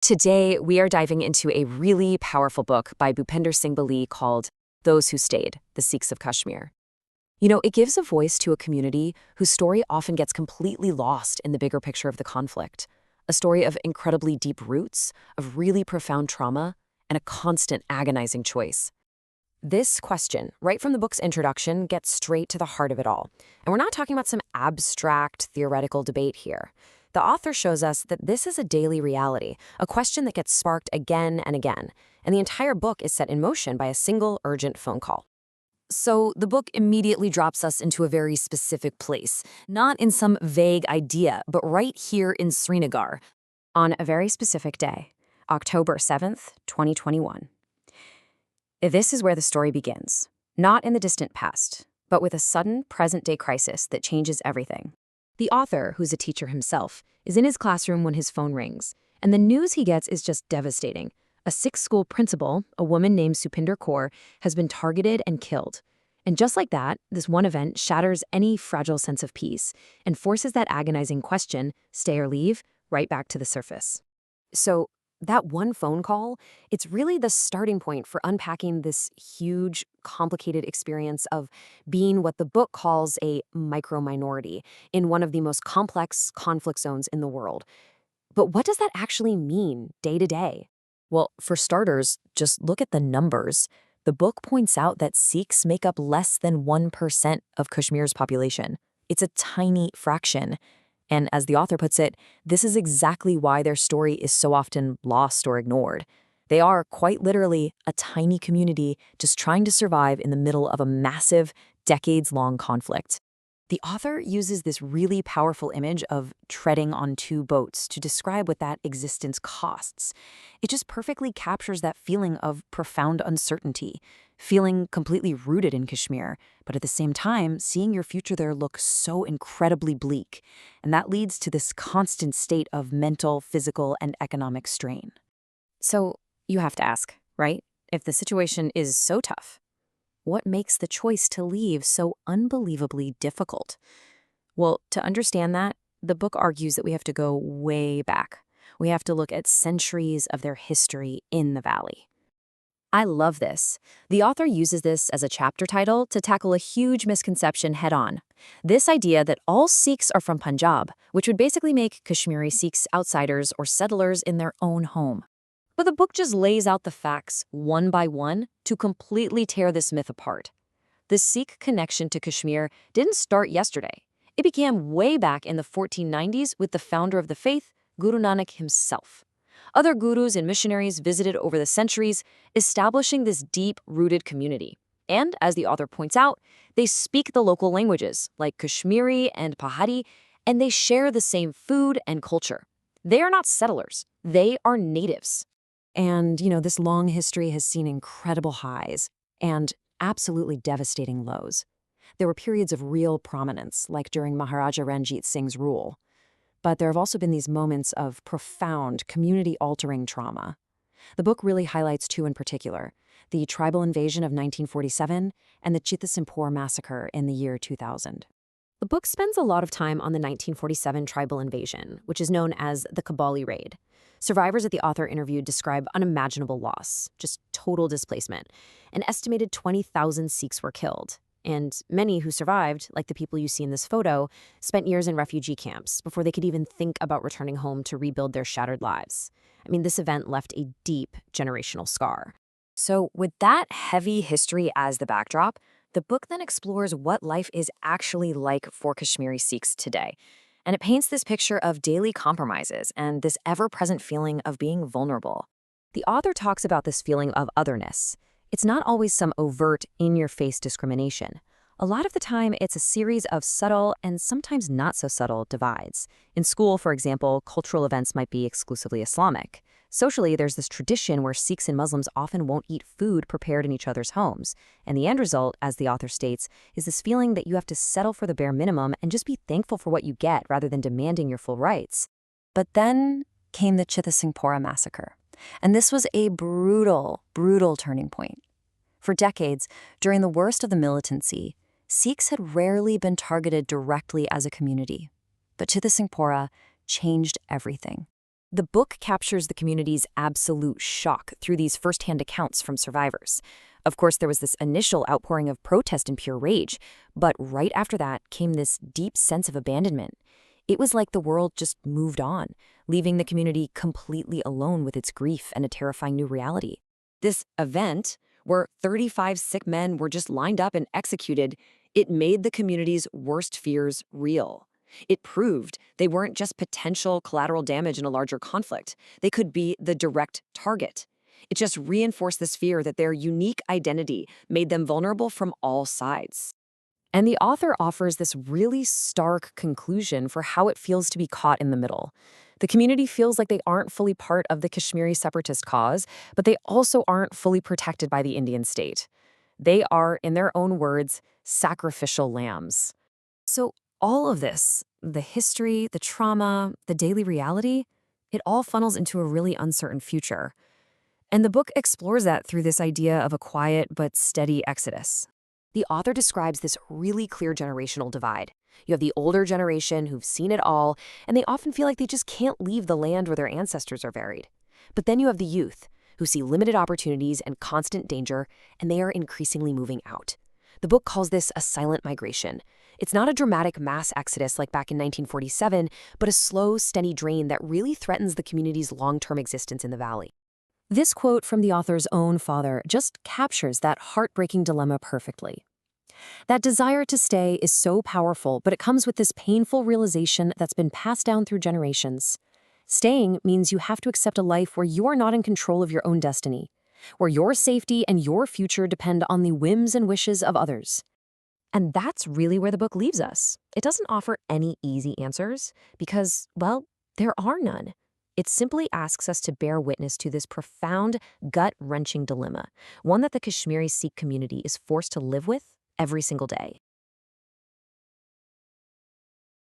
Today, we are diving into a really powerful book by Bupinder Singh Bali called Those Who Stayed, the Sikhs of Kashmir. It gives a voice to a community whose story often gets completely lost in the bigger picture of the conflict. A story of incredibly deep roots, of really profound trauma, and a constant agonizing choice. This question, right from the book's introduction, gets straight to the heart of it all. And we're not talking about some abstract theoretical debate here. The author shows us that this is a daily reality, a question that gets sparked again and again, and the entire book is set in motion by a single urgent phone call. So the book immediately drops us into a very specific place, not in some vague idea, but right here in Srinagar, on a very specific day, October 7th, 2021. This is where the story begins, not in the distant past, but with a sudden present-day crisis that changes everything. The author, who's a teacher himself, is in his classroom when his phone rings, and the news he gets is just devastating. A Sikh school principal, a woman named Bupinder Kaur, has been targeted and killed. And just like that, this one event shatters any fragile sense of peace and forces that agonizing question, stay or leave, right back to the surface. So that one phone call, it's really the starting point for unpacking this huge, complicated experience of being what the book calls a micro-minority in one of the most complex conflict zones in the world. But what does that actually mean day to day? Well, for starters, just look at the numbers. The book points out that Sikhs make up less than 1% of Kashmir's population. It's a tiny fraction. And as the author puts it, this is exactly why their story is so often lost or ignored. They are, quite literally, a tiny community just trying to survive in the middle of a massive, decades-long conflict. The author uses this really powerful image of treading on two boats to describe what that existence costs. It just perfectly captures that feeling of profound uncertainty, feeling completely rooted in Kashmir, but at the same time, seeing your future there look so incredibly bleak. And that leads to this constant state of mental, physical, and economic strain. So you have to ask, right? If the situation is so tough, what makes the choice to leave so unbelievably difficult? Well, to understand that, the book argues that we have to go way back. We have to look at centuries of their history in the valley. I love this. The author uses this as a chapter title to tackle a huge misconception head-on. This idea that all Sikhs are from Punjab, which would basically make Kashmiri Sikhs outsiders or settlers in their own home. But the book just lays out the facts one by one to completely tear this myth apart. The Sikh connection to Kashmir didn't start yesterday. It began way back in the 1490s with the founder of the faith, Guru Nanak himself. Other gurus and missionaries visited over the centuries, establishing this deep-rooted community. And, as the author points out, they speak the local languages, like Kashmiri and Pahari, and they share the same food and culture. They are not settlers. They are natives. And, this long history has seen incredible highs and absolutely devastating lows. There were periods of real prominence, like during Maharaja Ranjit Singh's rule. But there have also been these moments of profound, community-altering trauma. The book really highlights two in particular: the tribal invasion of 1947 and the Chittasingpur massacre in the year 2000. The book spends a lot of time on the 1947 tribal invasion, which is known as the Bali raid. Survivors that the author interviewed describe unimaginable loss, just total displacement. An estimated 20,000 Sikhs were killed. And many who survived, like the people you see in this photo, spent years in refugee camps before they could even think about returning home to rebuild their shattered lives. This event left a deep generational scar. So with that heavy history as the backdrop, the book then explores what life is actually like for Kashmiri Sikhs today. And it paints this picture of daily compromises and this ever-present feeling of being vulnerable. The author talks about this feeling of otherness. It's not always some overt, in-your-face discrimination. A lot of the time, it's a series of subtle and sometimes not so subtle divides. In school, for example, cultural events might be exclusively Islamic. Socially, there's this tradition where Sikhs and Muslims often won't eat food prepared in each other's homes. And the end result, as the author states, is this feeling that you have to settle for the bare minimum and just be thankful for what you get rather than demanding your full rights. But then came the Chittasingpur massacre. And this was a brutal, brutal turning point. For decades, during the worst of the militancy, Sikhs had rarely been targeted directly as a community. But Chittasingpur changed everything. The book captures the community's absolute shock through these firsthand accounts from survivors. Of course, there was this initial outpouring of protest and pure rage, but right after that came this deep sense of abandonment. It was like the world just moved on, leaving the community completely alone with its grief and a terrifying new reality. This event, where 35 Sikh men were just lined up and executed, it made the community's worst fears real. It proved they weren't just potential collateral damage in a larger conflict. They could be the direct target. It just reinforced this fear that their unique identity made them vulnerable from all sides. And the author offers this really stark conclusion for how it feels to be caught in the middle. The community feels like they aren't fully part of the Kashmiri separatist cause, but they also aren't fully protected by the Indian state. They are, in their own words, sacrificial lambs. So all of this, the history, the trauma, the daily reality, it all funnels into a really uncertain future. And the book explores that through this idea of a quiet but steady exodus. The author describes this really clear generational divide. You have the older generation who've seen it all, and they often feel like they just can't leave the land where their ancestors are buried. But then you have the youth, who see limited opportunities and constant danger, and they are increasingly moving out. The book calls this a silent migration. It's not a dramatic mass exodus like back in 1947, but a slow, steady drain that really threatens the community's long-term existence in the valley. This quote from the author's own father just captures that heartbreaking dilemma perfectly. That desire to stay is so powerful, but it comes with this painful realization that's been passed down through generations. Staying means you have to accept a life where you are not in control of your own destiny, where your safety and your future depend on the whims and wishes of others. And that's really where the book leaves us. It doesn't offer any easy answers because, well, there are none. It simply asks us to bear witness to this profound, gut-wrenching dilemma, one that the Kashmiri Sikh community is forced to live with every single day.